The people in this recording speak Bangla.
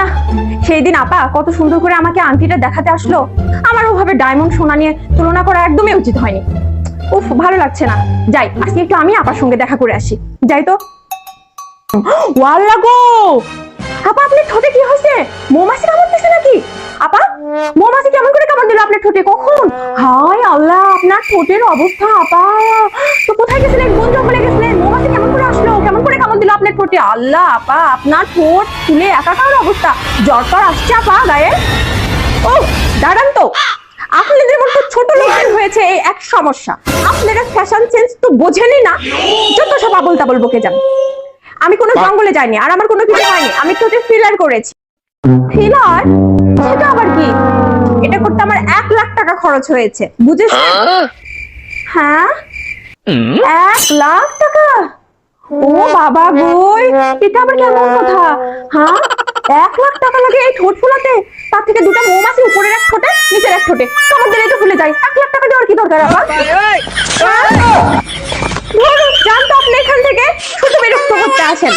না, সেই দিন আপা কত সুন্দর করে আমাকে আংটিটা দেখাতে আসলো, আমার ওভাবে ডায়মন্ড সোনা নিয়ে তুলনা করা একদমই উচিত হয়নি। উফ, ভালো লাগছে না। যাই, আজকে একটু আমি আপার সঙ্গে দেখা করে আসি। যাই তো। ওয়াল্লা গো, আপা আপনার ঠোঁটে কি হয়েছে? মৌমাছি কামড় দিছে নাকি? আপা, মৌমাছি কেমন করে কামড় দিল আপনার ঠোঁটে? কখন? হায় আল্লাহ, আপনার ঠোঁটের অবস্থা আপা। তো কোথায় গেছিলেন? কোন জঙ্গলে গেছিলেন? মৌমাছি কেমন করে আসলো? কেমন করে কামড় দিল আপনার ঠোঁটে? আল্লাহ আপা, আপনার ঠোঁট ফুলে একাকার অবস্থা। জ্বর টর আসছে আপা গায়ে? ও দাঁড়ান তো, আপনাদের মতো ছোট লোকদের হয়েছে এই এক সমস্যা, আপনারা ফ্যাশন সেন্স তো বোঝেনই না, যত সব আবল তাবল বকে যান। আমি কোনো জঙ্গলে যাইনি, আর আমার কোনো কিছু হয়নি, আমি ঠোঁটে ফিলার করেছি। ফিলার? সেটা আবার কি? এটা করতে আমার 1 লাখ টাকা খরচ হয়েছে, বুঝেছেন? হ্যাঁ, 1 লাখ টাকা? ও বাবা গো, এটা আবার কেমন কথা? হ্যাঁ, 1 লাখ টাকা লাগে এই ঠোঁট ফুলাতে? তার থেকে দুটো মৌমাছি উপরের এক ঠোঁটে নিচের এক ঠোঁটে কামড় দিলেই তো ফুলে যায়। 1 লাখ টাকা দেওয়ার কি দরকার আবার? জানতো আপনি এখান থেকে শুধু বিরক্ত করতে আসেন।